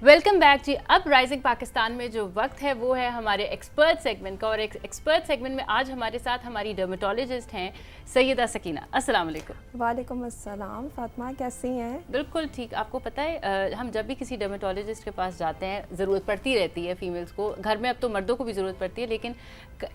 Welcome back जी। अब rising Pakistan में जो वक्त है वो है हमारे एक्सपर्ट सेगमेंट का, और एक्सपर्ट सेगमेंट में आज हमारे साथ हमारी डर्मेटोलॉजिस्ट हैं सैयदा सकीना। अस्सलाम वालेकुम। वालेकुम अस्सलाम। फातिमा कैसी हैं? बिल्कुल ठीक। आपको पता है हम जब भी किसी डर्मेटोलॉजिस्ट के पास जाते हैं, ज़रूरत पड़ती रहती है फीमेल्स को, घर में अब तो मर्दों को भी ज़रूरत पड़ती है, लेकिन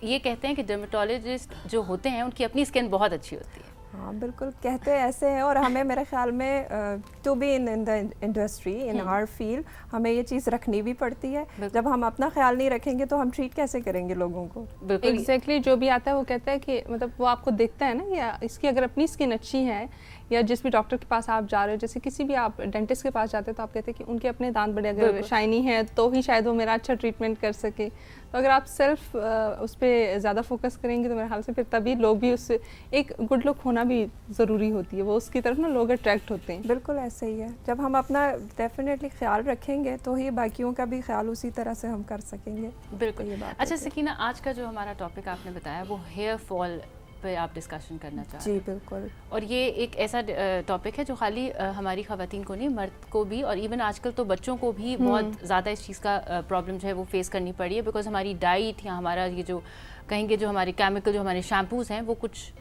ये कहते हैं कि डर्मेटोलॉजिस्ट जो होते हैं उनकी अपनी स्किन बहुत अच्छी होती है। हाँ बिल्कुल, कहते ऐसे हैं। और हमें मेरे ख्याल में to be in the industry in our field हमें ये चीज़ रखनी भी पड़ती है। जब हम अपना ख्याल नहीं रखेंगे तो हम ट्रीट कैसे करेंगे लोगों को? एग्जैक्टली जो भी आता है वो कहता है कि मतलब वो आपको देखता है ना, या इसकी अगर अपनी स्किन अच्छी है, या जिस भी डॉक्टर के पास आप जा रहे हो, जैसे किसी भी आप डेंटिस्ट के पास जाते हो तो आप कहते हैं कि उनके अपने दांत बड़े अगर शाइनी है तो ही शायद वो मेरा अच्छा ट्रीटमेंट कर सके। तो अगर आप सेल्फ उस पर ज़्यादा फोकस करेंगे तो मेरे ख्याल से फिर तभी लोग भी उससे एक गुड लुक होना भी ज़रूरी होती है, वो उसकी तरफ ना लोग अट्रैक्ट होते हैं। बिल्कुल ऐसे ही है। जब हम अपना डेफिनेटली ख्याल रखेंगे तो ही बाकियों का भी ख्याल उसी तरह से हम कर सकेंगे। बिल्कुल ये बात। अच्छा सकीना, आज का जो हमारा टॉपिक आपने बताया वो हेयर फॉल पे आप डिस्कशन करना चाह रहे हैं। जी बिल्कुल। और ये एक ऐसा टॉपिक है जो खाली हमारी ख़वातीन को नहीं, मर्द को भी, और इवन आजकल तो बच्चों को भी बहुत ज़्यादा इस चीज़ का प्रॉब्लम जो है वो फेस करनी पड़ी है, बिकॉज हमारी डाइट या हमारा ये जो कहेंगे जो हमारे केमिकल, जो हमारे शैम्पूज़ हैं वो कुछ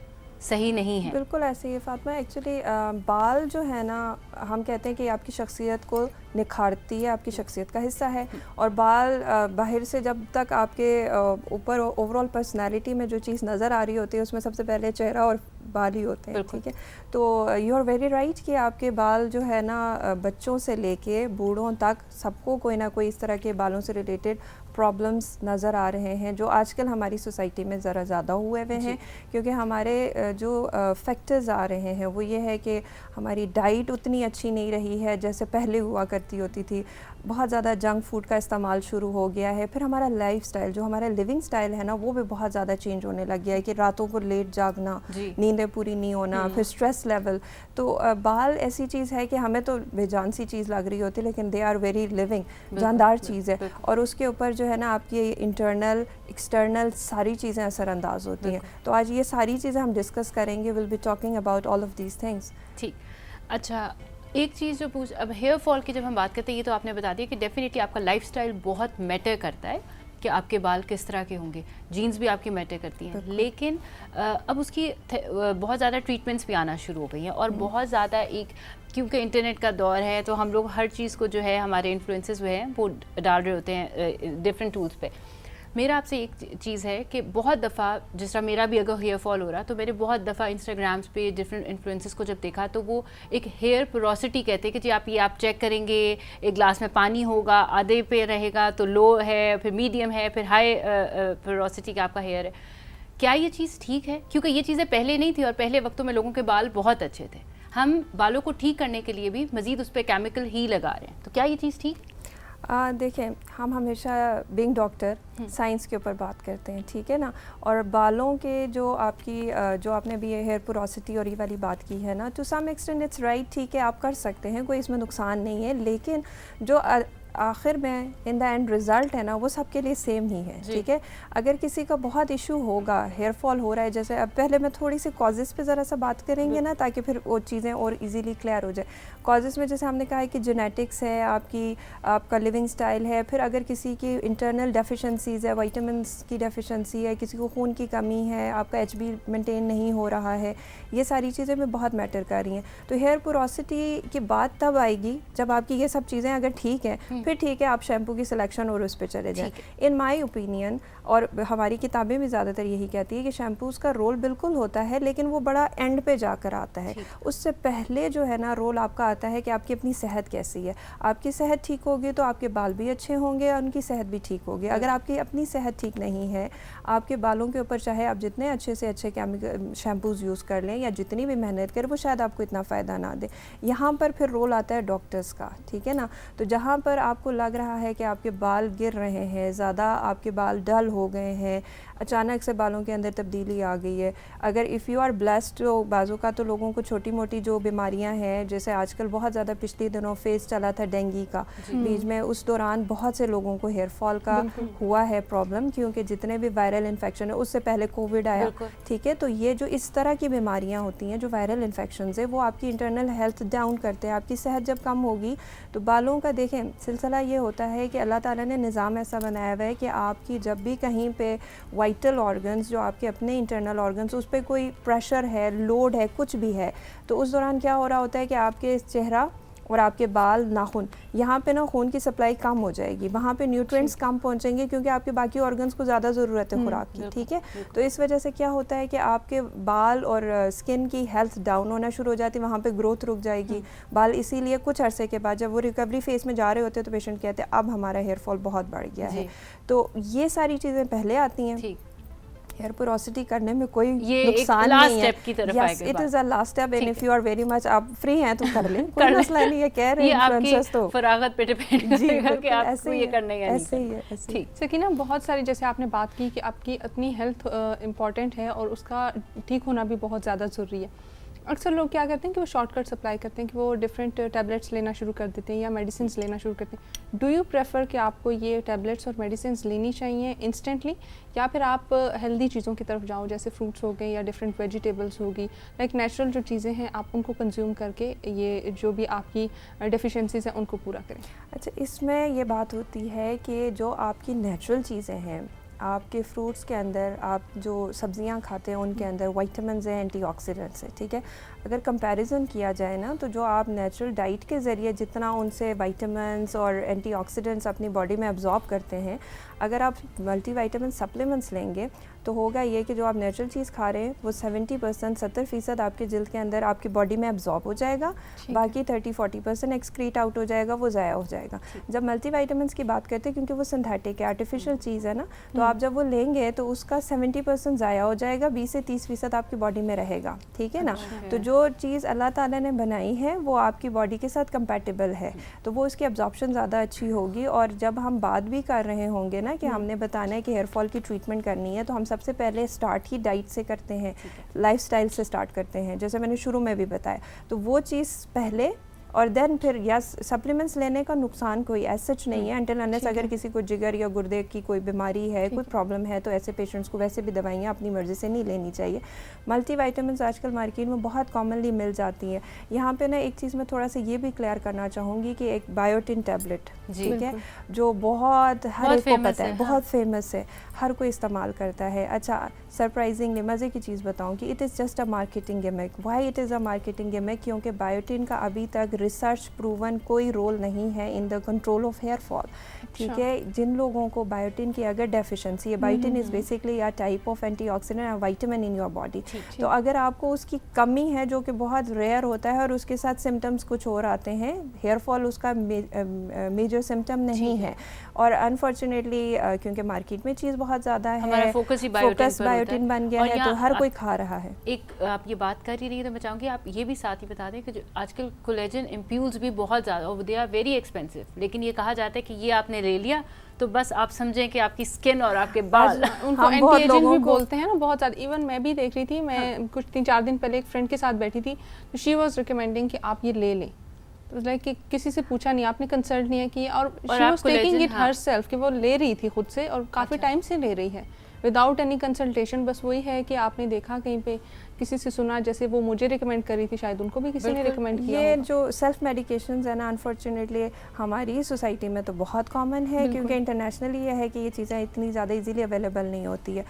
सही नहीं है। बिल्कुल ऐसे ही है फातिमा। एक्चुअली बाल जो है ना, हम कहते हैं कि आपकी शख्सियत को निखारती है, आपकी शख्सियत का हिस्सा है। और बाल बाहर से जब तक आपके ऊपर ओवरऑल पर्सनालिटी में जो चीज़ नज़र आ रही होती है उसमें सबसे पहले चेहरा और बाल ही होते हैं, ठीक है। तो यू आर वेरी राइट कि आपके बाल जो है ना बच्चों से लेके बूढ़ों तक सबको कोई ना कोई इस तरह के बालों से रिलेटेड प्रॉब्लम्स नज़र आ रहे हैं, जो आजकल हमारी सोसाइटी में ज़रा ज़्यादा हुए हुए हैं। क्योंकि हमारे जो फैक्टर्स आ रहे हैं वो ये है कि हमारी डाइट उतनी अच्छी नहीं रही है जैसे पहले हुआ करती होती थी। बहुत ज़्यादा जंक फूड का इस्तेमाल शुरू हो गया है। फिर हमारा लाइफ स्टाइल, जो हमारा लिविंग स्टाइल है ना, वो भी बहुत ज़्यादा चेंज होने लग गया है कि रातों को लेट जागना, नींदें पूरी नहीं होना, फिर स्ट्रेस लेवल। तो बाल ऐसी चीज़ है कि हमें तो बेजान सी चीज़ लग रही होती है, लेकिन दे आर वेरी लिविंग, जानदार चीज़ है। और उसके ऊपर जो है ना आपकी इंटरनल एक्सटर्नल सारी चीज़ें असरअंदाज होती हैं। तो आज ये सारी चीज़ें हम डिस्कस करेंगे, will be talking about all of these things. ठीक। अच्छा, एक चीज़ जो पूछ, अब हेयर फॉल की जब हम बात करते हैं, ये तो आपने बता दिया कि डेफिनेटली आपका लाइफस्टाइल बहुत मैटर करता है कि आपके बाल किस तरह के होंगे, जीन्स भी आपकी मैटर करती हैं, लेकिन अब उसकी बहुत ज़्यादा ट्रीटमेंट्स भी आना शुरू हो गई हैं, और बहुत ज़्यादा क्योंकि इंटरनेट का दौर है तो हम लोग हर चीज़ को जो है हमारे इन्फ्लुएंसेस जो हैं वो डाल रहे होते हैं डिफरेंट टूल्स पे। मेरा आपसे एक चीज़ है कि बहुत दफ़ा जिस तरह मेरा भी अगर हेयर फॉल हो रहा, तो मैंने बहुत दफ़ा इंस्टाग्राम्स पे डिफरेंट इन्फ्लुएंसेस को जब देखा तो वो एक हेयर पोरोसिटी कहते हैं कि जी आप चेक करेंगे, एक ग्लास में पानी होगा, आधे पे रहेगा तो लो है, फिर मीडियम है, फिर हाई पोरोसिटी का आपका हेयर है। क्या ये चीज़ ठीक है? क्योंकि ये चीज़ें पहले नहीं थी, और पहले वक्तों में लोगों के बाल बहुत अच्छे थे। हम बालों को ठीक करने के लिए भी मज़ीद उस पर केमिकल ही लगा रहे हैं, तो क्या ये चीज़ ठीक? देखें, हम हमेशा बीइंग डॉक्टर साइंस के ऊपर बात करते हैं, ठीक है ना। और बालों के जो आपने भी हेयर पोरोसिटी और ये वाली बात की है ना, to some extent it's right, ठीक है, आप कर सकते हैं, कोई इसमें नुकसान नहीं है। लेकिन जो आखिर में इन द एंड रिज़ल्ट है ना, वो सबके लिए सेम ही है, ठीक है। अगर किसी का बहुत इशू होगा, हेयर फॉल हो रहा है, जैसे अब पहले मैं थोड़ी सी कॉजेज़ पे ज़रा सा बात करेंगे ना, ताकि फिर वो चीज़ें और इजीली क्लियर हो जाए। कॉजेज़ में जैसे हमने कहा है कि जेनेटिक्स है, आपका लिविंग स्टाइल है, फिर अगर किसी की इंटरनल डेफिशिएंसीज़ है, विटामिन्स की डेफिशिएंसी है, किसी को खून की कमी है, आपका HB मेंटेन नहीं हो रहा है, ये सारी चीज़ें में बहुत मैटर कर रही हैं। तो हेयर पोरोसिटी की बात तब आएगी जब आपकी ये सब चीज़ें अगर ठीक हैं, फिर ठीक है आप शैम्पू की सिलेक्शन और उस पर चले जाएं। इन माय ओपिनियन, और हमारी किताबें भी ज़्यादातर यही कहती है कि शैम्पूज़ का रोल बिल्कुल होता है, लेकिन वो बड़ा एंड पे जाकर आता है। उससे पहले जो है ना रोल आपका आता है कि आपकी अपनी सेहत कैसी है। आपकी सेहत ठीक होगी तो आपके बाल भी अच्छे होंगे और उनकी सेहत भी ठीक होगी। अगर आपकी अपनी सेहत ठीक नहीं है, आपके बालों के ऊपर चाहे आप जितने अच्छे से अच्छे केमिकल शैम्पूज़ यूज़ कर लें या जितनी भी मेहनत करें, वो शायद आपको इतना फ़ायदा ना दे। यहाँ पर फिर रोल आता है डॉक्टर्स का, ठीक है ना। तो जहाँ पर आपको लग रहा है कि आपके बाल गिर रहे हैं, ज़्यादा आपके बाल डल हो गए हैं, अचानक से बालों के अंदर तब्दीली आ गई है, अगर इफ़ यू आर ब्लेस्ड, तो बाज़ों का तो लोगों को छोटी मोटी जो बीमारियां हैं, जैसे आजकल बहुत ज़्यादा पिछले दिनों फेस चला था डेंगू का बीच में, उस दौरान बहुत से लोगों को हेयर फॉल का हुआ है प्रॉब्लम, क्योंकि जितने भी वायरल इन्फेक्शन है, उससे पहले कोविड आया, ठीक है। तो ये जो इस तरह की बीमारियाँ होती हैं, जो वायरल इन्फेक्शन है, वो आपकी इंटरनल हेल्थ डाउन करते हैं। आपकी सेहत जब कम होगी तो बालों का देखें सिलसिला ये होता है कि अल्लाह ताला ने निज़ाम ऐसा बनाया हुआ है कि आपकी जब भी कहीं पे वाइटल ऑर्गन्स, जो आपके अपने इंटरनल ऑर्गन्स, उस पर कोई प्रेशर है, लोड है, कुछ भी है, तो उस दौरान क्या हो रहा होता है कि आपके चेहरा और आपके बाल, नाखून, यहाँ पे ना खून की सप्लाई कम हो जाएगी, वहाँ पे न्यूट्रिएंट्स कम पहुँचेंगे क्योंकि आपके बाकी ऑर्गन्स को ज़्यादा ज़रूरत है खुराक की, ठीक है। तो इस वजह से क्या होता है कि आपके बाल और स्किन की हेल्थ डाउन होना शुरू हो जाती है, वहाँ पे ग्रोथ रुक जाएगी बाल। इसीलिए कुछ अरसे के बाद जब वो रिकवरी फेज़ में जा रहे होते हैं तो पेशेंट कहते हैं अब हमारा हेयर फॉल बहुत बढ़ गया है। तो ये सारी चीज़ें पहले आती हैं। हेयर पोरोसिटी करने में कोई नुकसान नहीं है। Yes, it is a last step, and if you are very much आप फ्री हैं तो कर लें, कोई मसला नहीं है। कह रहे हैं इन्फ्लुएंसर्स तो फरागत पे डिपेंड करके आपको ये करना है। ऐसे ही है। ठीक। सकीना, बहुत सारी जैसे आपने बात की कि आपकी अपनी हेल्थ इम्पॉर्टेंट है और उसका ठीक होना भी बहुत ज़्यादा ज़रूरी है। अक्सर लोग क्या करते हैं कि वो शॉर्टकट्स अप्लाई करते हैं कि वो डिफरेंट टैबलेट्स लेना शुरू कर देते हैं या मेडिसिन लेना शुरू करते हैं। डू यू प्रेफर कि आपको ये टैबलेट्स और मेडिसिन लेनी चाहिए इंस्टेंटली, या फिर आप हेल्दी चीज़ों की तरफ जाओ, जैसे फ्रूट्स हो गए या डिफरेंट वेजिटेबल्स होगी, लाइक नेचुरल जो चीज़ें हैं आप उनको कंज्यूम करके ये जो भी आपकी डेफिशिएंसीज हैं उनको पूरा करें? अच्छा, इसमें ये बात होती है कि जो आपकी नेचुरल चीज़ें हैं, आपके फ्रूट्स के अंदर, आप जो सब्जियां खाते हैं उनके अंदर विटामिन्स हैं, एंटीऑक्सीडेंट्स हैं, ठीक है। अगर कंपैरिजन किया जाए ना, तो जो आप नेचुरल डाइट के ज़रिए जितना उनसे विटामिन्स और एंटीऑक्सीडेंट्स अपनी बॉडी में अब्जॉर्ब करते हैं, अगर आप मल्टीविटामिन सप्लीमेंट्स लेंगे तो होगा ये कि जो आप नेचुरल चीज़ खा रहे हैं वो 70% 70% आपके जिल्द के अंदर आपकी बॉडी में अब्जॉर्ब हो जाएगा, बाकी 30-40% एक्सक्रीट आउट हो जाएगा, वो ज़ाया हो जाएगा। जब मल्टीविटामिन्स की बात करते हैं, क्योंकि वो सिंथेटिक है, आर्टिफिशियल चीज़ है ना, तो आप जब वो लेंगे तो उसका 70% ज़ाया हो जाएगा, 20 से 30% आपकी बॉडी में रहेगा, ठीक है ना। तो जो चीज़ अल्लाह ताला ने बनाई है वो आपकी बॉडी के साथ कंपैटिबल है, तो वो उसकी अब्जॉर्प्शन ज़्यादा अच्छी होगी। और जब हम बात भी कर रहे होंगे ना कि हमने बताना है कि हेयर फॉल की ट्रीटमेंट करनी है, तो हम सबसे पहले स्टार्ट ही डाइट से करते हैं, लाइफस्टाइल से स्टार्ट करते हैं, जैसे मैंने शुरू में भी बताया। तो वो चीज़ पहले, और देन फिर यस, सप्लीमेंट्स लेने का नुकसान कोई एज सच नहीं है, अनटिल अनलेस अगर किसी को जिगर या गुर्दे की कोई बीमारी है, कोई प्रॉब्लम है, तो ऐसे पेशेंट्स को वैसे भी दवाइयाँ अपनी मर्ज़ी से नहीं लेनी चाहिए। मल्टीविटामिन्स आजकल मार्केट में बहुत कॉमनली मिल जाती हैं। यहाँ पे ना एक चीज़ मैं थोड़ा सा ये भी क्लियर करना चाहूँगी कि एक बायोटिन टैबलेट, ठीक है, जो बहुत हर एक को पता है, बहुत फेमस है, हर कोई इस्तेमाल करता है। अच्छा, सरप्राइजिंगली मज़े की चीज़ बताऊँ कि it is just a marketing gimmick. Why it is a marketing gimmick? क्योंकि बायोटिन का अभी तक रिसर्च प्रूवन कोई रोल नहीं है in the control of hair fall, ठीक है। जिन लोगों को बायोटिन की अगर डेफिशिएंसी है, biotin is basically a type of antioxidant and vitamin in your body, तो अगर आपको उसकी कमी है, जो कि बहुत रेयर होता है, और उसके साथ सिम्टम्स कुछ और आते हैं, हेयर फॉल उसका मेजर सिम्टम नहीं है। और अनफॉर्चुनेटली क्योंकि मार्केट में चीज़ बहुत ज़्यादा है, फोकस बायोटिन बन गया है, तो हर कोई खा रहा है। एक आप ये बात कर ही रही है तो मैं चाहूँगी आप ये भी साथ ही बता दें कि जो आजकल कोलेजन इम्प्यूल्स भी बहुत ज़्यादा, और दे आर वेरी एक्सपेंसिव, लेकिन ये कहा जाता है कि ये आपने ले लिया तो बस आप समझें कि आपकी स्किन और आपके बाल, उनको एंटी एजिंग भी बोलते हैं ना बहुत ज़्यादा। इवन मैं भी देख रही थी, मैं कुछ 3-4 दिन पहले एक फ्रेंड के साथ बैठी थी, तो शी वाज रिकमेंडिंग कि आप ये ले लें। तो लाइक कि किसी से पूछा नहीं, आपने कंसल्ट नहीं किया, और she was taking it herself, कि वो ले रही थी खुद से और काफ़ी टाइम से ले रही है विदाउट एनी कंसल्टेशन। बस वही है कि आपने देखा कहीं पे, किसी से सुना, जैसे वो मुझे रिकमेंड कर रही थी, शायद उनको भी किसी ने रिकमेंड किया। ये जो सेल्फ मेडिकेशंस है ना, अनफॉर्चुनेटली हमारी सोसाइटी में तो बहुत कॉमन है, क्योंकि इंटरनेशनली ये है कि ये चीज़ें इतनी ज़्यादा इजीली अवेलेबल नहीं होती है।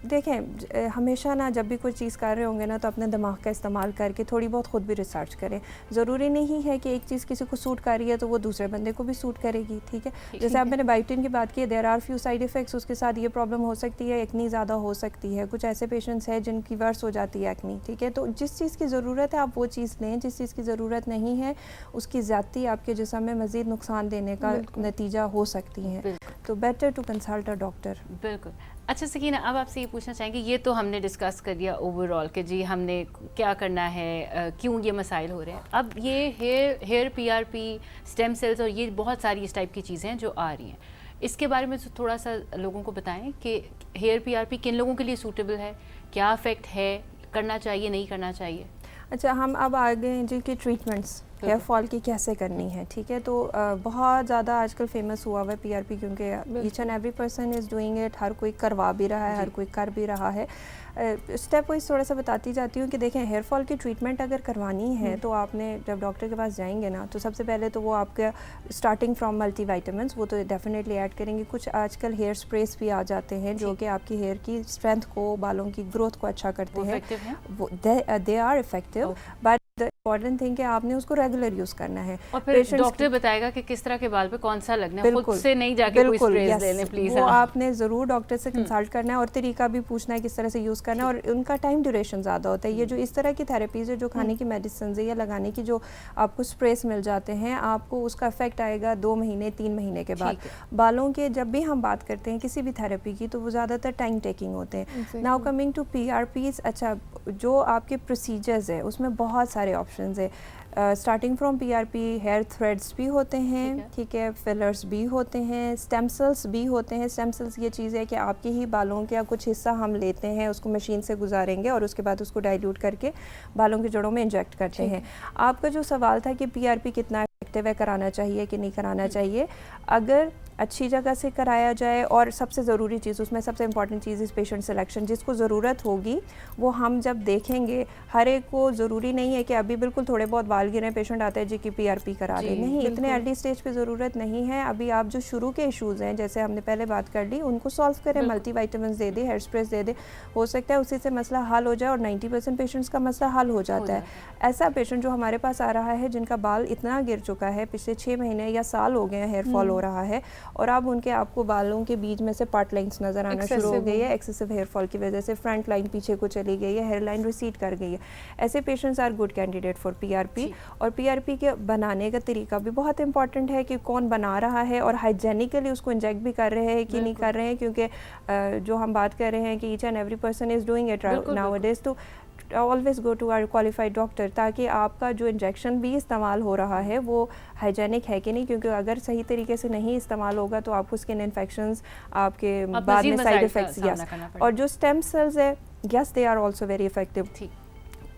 देखें, हमेशा ना जब भी कोई चीज़ कर रहे होंगे ना, तो अपने दिमाग का इस्तेमाल करके थोड़ी बहुत खुद भी रिसर्च करें। ज़रूरी नहीं है कि एक चीज़ किसी को सूट कर रही है तो वो दूसरे बंदे को भी सूट करेगी, ठीक है। जैसे अब मैंने बायोटिन की बात की, there are few side effects, उसके साथ ये प्रॉब्लम हो सकती है, एक्नी ज़्यादा हो सकती है, कुछ ऐसे पेशेंट्स हैं जिनकी वर्स हो जाती है एक्नी, ठीक है। तो जिस चीज़ की ज़रूरत है आप वो चीज़ लें, जिस चीज़ की ज़रूरत नहीं है उसकी ज़्यादती आपके जिस्म में मज़ीद नुकसान देने का नतीजा हो सकती है, तो better to consult a doctor. बिल्कुल। अच्छा सकीना, अब आपसे ये पूछना चाहेंगे, ये तो हमने डिस्कस कर लिया ओवरऑल कि जी हमने क्या करना है, क्यों ये मसाइल हो रहे हैं। अब ये हेयर पीआरपी, स्टेम सेल्स और ये बहुत सारी इस टाइप की चीज़ें हैं जो आ रही हैं, इसके बारे में थोड़ा सा लोगों को बताएं कि हेयर पीआरपी किन लोगों के लिए सूटेबल है, क्या इफ़ेक्ट है, करना चाहिए नहीं करना चाहिए। अच्छा, हम अब आगे हैं जिनकी ट्रीटमेंट्स हेयर फॉल की कैसे करनी है, ठीक है। तो बहुत ज़्यादा आजकल फेमस हुआ हुआ है पीआरपी, क्योंकि each and every person is doing it, हर कोई करवा भी रहा है, हर कोई कर भी रहा है। स्टेप वाइज थोड़ा सा बताती जाती हूँ कि देखें हेयर फॉल की ट्रीटमेंट अगर करवानी है तो आपने जब डॉक्टर के पास जाएंगे ना तो सबसे पहले तो वो आपका स्टार्टिंग फ्रॉम मल्टीविटामिन्स वो तो डेफिनेटली ऐड करेंगे। कुछ आजकल हेयर स्प्रेस भी आ जाते हैं जो कि आपकी हेयर की स्ट्रेंथ को, बालों की ग्रोथ को अच्छा करते हैं, वो they are effective, but important thing कि आपने उसको रेगुलर यूज करना है। और फिर डॉक्टर बताएगा कि किस तरह के बाल पे कौन सा लगना है, खुद से नहीं जाके कोई स्प्रेस ले लें प्लीज। वो आपने ज़रूर डॉक्टर से कंसल्ट करना है और तरीका भी पूछना है किस तरह से यूज़ करना है, और उनका टाइम ड्यूरेशन ज़्यादा होता है। ये जो इस तरह की थेरेपीज है, जो खाने की मेडिसिन है या लगाने की जो आपको स्प्रेस मिल जाते हैं, आपको उसका इफेक्ट आएगा 2 महीने 3 महीने के बाद। बालों के जब भी हम बात करते हैं किसी भी थेरेपी की तो वो ज़्यादातर टाइम टेकिंग होते हैं। नाउ कमिंग टू PRPs, अच्छा जो आपके प्रोसीजर्स है उसमें बहुत सारे ऑप्शंस है। Starting from PRP hair threads भी होते हैं, ठीक है, फिलर्स भी होते हैं, स्टेम सेल्स भी होते हैं। स्टेम सेल्स ये चीज़ है कि आपके ही बालों का कुछ हिस्सा हम लेते हैं, उसको मशीन से गुजारेंगे और उसके बाद उसको डाइल्यूट करके बालों की जड़ों में इंजेक्ट करते हैं। आपका जो सवाल था कि PRP कितना इफेक्टिव है, कराना चाहिए कि नहीं कराना चाहिए, अगर अच्छी जगह से कराया जाए, और सबसे ज़रूरी चीज़ उसमें सबसे इंपॉर्टेंट चीज़ इस पेशेंट सिलेक्शन, जिसको ज़रूरत होगी वो हम जब देखेंगे। हर एक को ज़रूरी नहीं है कि अभी बिल्कुल थोड़े बहुत बाल गिरे पेशेंट आते हैं जी की PRP करा ले, नहीं, इतने अर्ली स्टेज पे ज़रूरत नहीं है। अभी आप जो शुरू के इशूज़ हैं, जैसे हमने पहले बात कर ली, उनको सॉल्व करें, मल्टीविटामिन्स दे दे, हेयर स्प्रेस दे दे, हो सकता है उसी से मसला हल हो जाए, और 90% पेशेंट्स का मसला हल हो जाता है। ऐसा पेशेंट जो हमारे पास आ रहा है जिनका बाल इतना गिर चुका है, पिछले 6 महीने या साल हो गए हैं, हेयर फॉल हो रहा है, और अब उनके आपको बालों के बीच में से पार्ट लाइन्स नज़र आना शुरू हो गई है, एक्सेसिव हेयर फॉल की वजह से फ्रंट लाइन पीछे को चली गई है, हेयर लाइन रिसीड कर गई है। ऐसे patients are good candidate for PRP। और PRP के बनाने का तरीका भी बहुत इंपॉर्टेंट है कि कौन बना रहा है और हाइजेनिकली उसको इंजेक्ट भी कर रहे हैं कि नहीं कर रहे हैं, क्योंकि जो हम बात कर रहे हैं कि each and every person is doing it nowadays, तो always go to our qualified doctor, ताकि आपका जो इंजेक्शन भी इस्तेमाल हो रहा है वो हाइजेनिक है कि नहीं, क्योंकि अगर सही तरीके से नहीं इस्तेमाल होगा तो आपको स्किन इन्फेक्शंस, आपके बाद में साइड इफेक्ट्स, यस। और जो स्टेम सेल्स है, yes they are also very effective.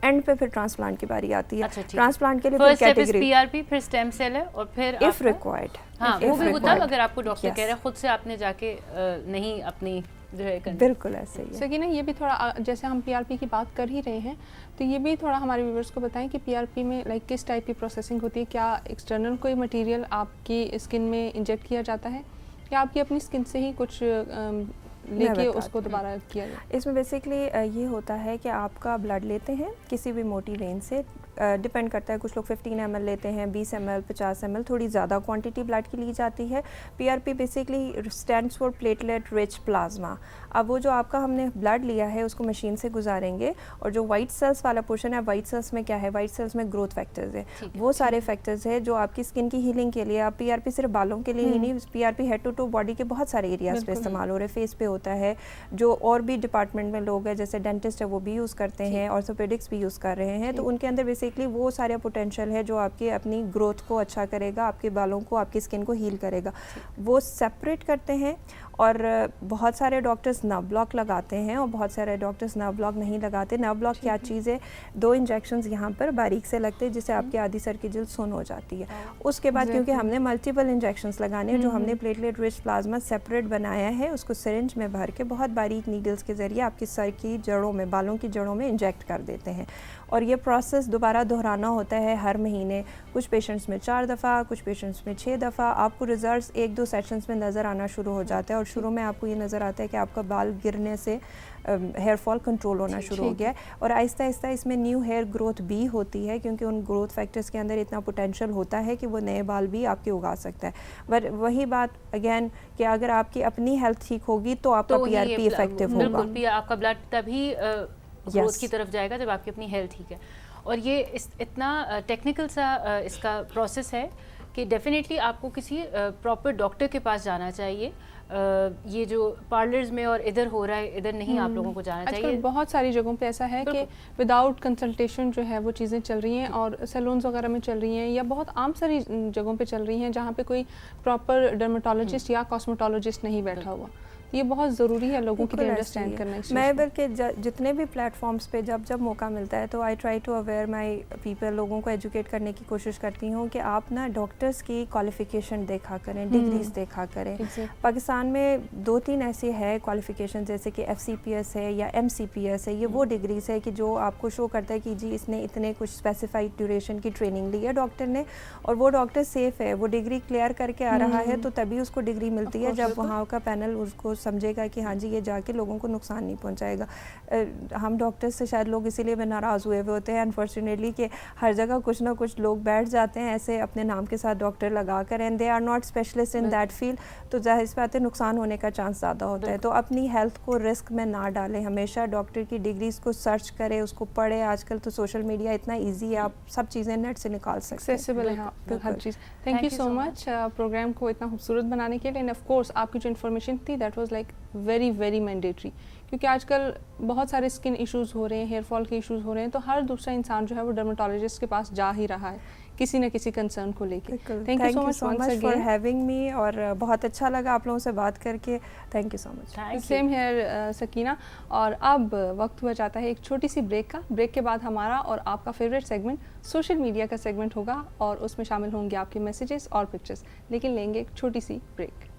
And पे फिर ट्रांसप्लांट की बारी आती है। ट्रांसप्लांट के लिए फिर कैटेगरी PRP, फिर स्टेम सेल है, और फिर इफ रिक्वायर्ड, हाँ वो भी तब अगर आपको डॉक्टर कह रहे हैं, खुद से आपने जाके नहीं अपनी जो है बिल्कुल ऐसे ही है। सो कि ना ये भी थोड़ा, जैसे हम PRP की बात कर ही रहे हैं, तो ये भी थोड़ा हमारे व्यूअर्स को बताएं कि PRP में लाइक किस टाइप की प्रोसेसिंग होती है। क्या एक्सटर्नल कोई मटेरियल आपकी स्किन में इंजेक्ट किया जाता है, या आपकी अपनी स्किन से ही कुछ लेके उसको दोबारा किया जाए? इसमें बेसिकली ये होता है कि आपका ब्लड लेते हैं किसी भी मोटी वेन से, डिपेंड करता है, कुछ लोग 15 ml लेते हैं, 20 ml, 50 ml, थोड़ी ज़्यादा क्वांटिटी ब्लड की ली जाती है। PRP basically stands for platelet rich plasma. अब वो जो आपका हमने ब्लड लिया है उसको मशीन से गुजारेंगे, और जो वाइट सेल्स वाला पोर्शन है, वाइट सेल्स में क्या है, वाइट सेल्स में ग्रोथ फैक्टर्स है, वो सारे फैक्टर्स है जो आपकी स्किन की हीलिंग के लिए। आप PRP सिर्फ बालों के लिए ही नहीं, PRP head to toe body के बहुत सारे एरियाज पे इस्तेमाल हो रहे हैं, फेस पे होता है, जो और भी डिपार्टमेंट में लोग हैं जैसे डेंटिस्ट है वो भी यूज़ करते हैं, ऑर्थोपेडिक्स भी यूज़ कर रहे हैं, तो उनके अंदर बेसिकली वो सारे पोटेंशियल है जो आपकी अपनी ग्रोथ को अच्छा करेगा, आपके बालों को, आपकी स्किन को हील करेगा, वो सेपरेट करते हैं। और बहुत सारे डॉक्टर्स नर्व ब्लॉक लगाते हैं और बहुत सारे डॉक्टर्स नर्व ब्लॉक नहीं लगाते। नर्व ब्लॉक क्या चीज़ है, 2 इंजेक्शंस यहाँ पर बारीक से लगते हैं जिससे आपकी आधी सर की जल्द सुन्न हो जाती है। उसके बाद क्योंकि हमने मल्टीपल इंजेक्शंस लगाने हैं, जो हमने प्लेटलेट रिच प्लाज्मा सेपरेट बनाया है उसको सिरिंज में भर के बहुत बारीक नीडल्स के ज़रिए आपकी सर की जड़ों में, बालों की जड़ों में इंजेक्ट कर देते हैं। और ये प्रोसेस दोबारा दोहराना होता है हर महीने, कुछ पेशेंट्स में 4 दफ़ा, कुछ पेशेंट्स में 6 दफ़ा। आपको रिजल्ट्स 1-2 सेशंस में नज़र आना शुरू हो जाता है, और शुरू में आपको ये नज़र आता है कि आपका बाल गिरने से हेयर फॉल कंट्रोल होना शुरू हो गया है, और आहिस्ता आहिस्ता इसमें न्यू हेयर ग्रोथ भी होती है, क्योंकि उन ग्रोथ फैक्टर्स के अंदर इतना पोटेंशियल होता है कि वो नए बाल भी आपके उगा सकता है। बट वही बात अगेन कि अगर आपकी अपनी हेल्थ ठीक होगी तो आपका PRP इफेक्टिव होगा। बिल्कुल, आपका ब्लड तभी ग्रोथ की तरफ जाएगा जब आपकी अपनी हेल्थ ठीक है। और ये इतना टेक्निकल सा इसका प्रोसेस है कि डेफिनेटली आपको किसी प्रॉपर डॉक्टर के पास जाना चाहिए। ये जो पार्लर्स में और इधर हो रहा है, इधर नहीं आप लोगों को जाना चाहिए। आजकल बहुत सारी जगहों पे ऐसा है कि विदाउट कंसल्टेशन जो है वो चीज़ें चल रही हैं, और सैलून्स वगैरह में चल रही हैं, या बहुत आम सारी जगहों पे चल रही हैं जहाँ पे कोई प्रॉपर डर्मेटोलॉजिस्ट या कॉस्मेटोलॉजिस्ट नहीं बैठा हुआ। ये बहुत ज़रूरी है लोगों के लिए बिल्कुल अंडरस्टैंड ऐसे ही करना है। इस मैं चीज़ को। बल्कि जितने भी प्लेटफॉर्म्स पे जब जब मौका मिलता है तो I try to aware my people, लोगों को एजुकेट करने की कोशिश करती हूँ कि आप ना डॉक्टर्स की क्वालिफिकेशन देखा करें, डिग्रीज देखा करें। पाकिस्तान में 2-3 ऐसी है क्वालिफिकेशन, जैसे कि FCPS है या MCPS है, ये वो डिग्रीज है कि जो आपको शो करता है कि जी इसने इतने कुछ स्पेसिफाइड ड्यूरेशन की ट्रेनिंग ली है डॉक्टर ने, और वो डॉक्टर सेफ है, वो डिग्री क्लियर करके आ रहा है, तो तभी उसको डिग्री मिलती है जब वहाँ का पैनल उसको समझेगा कि हाँ जी ये जाके लोगों को नुकसान नहीं पहुँचाएगा। हम डॉक्टर्स से शायद लोग इसीलिए भी नाराज़ हुए होते हैं अनफॉर्चुनेटली कि हर जगह कुछ ना कुछ लोग बैठ जाते हैं ऐसे अपने नाम के साथ डॉक्टर लगा कर, and they are not specialist in that field, तो जाहिर सी बात है नुकसान होने का चांस ज़्यादा होता है। तो अपनी हेल्थ को रिस्क में ना डालें, हमेशा डॉक्टर की डिग्रीज को सर्च करें, उसको पढ़ें। आजकल तो सोशल मीडिया इतना ईजी है, आप सब चीज़ें नेट से निकाल सकते हैं, एक्सेसिबल है हाँ, हर चीज़। Thank you so much program को इतना खूबसूरत बनाने के लिए, एंड ऑफ कोर्स आपकी जो इन्फॉर्मेशन थी that was like very very mandatory, क्योंकि आजकल बहुत सारे स्किन इश्यूज़ हो रहे हैं, हेयर फॉल के इश्यूज़ हो रहे हैं, तो हर दूसरा इंसान जो है वो डर्मेटोलॉजिस्ट के पास जा ही रहा है किसी न किसी कंसर्न को लेके। Thank you so much for having me, और बहुत अच्छा लगा आप लोगों से बात करके। Thank you so much. Same here Sakina. और अब वक्त हुआ जाता है एक छोटी सी ब्रेक का। ब्रेक के बाद हमारा और आपका फेवरेट सेगमेंट सोशल मीडिया का सेगमेंट होगा, और उसमें शामिल होंगे आपके मैसेजेस और पिक्चर्स, लेकिन लेंगे एक छोटी सी ब्रेक।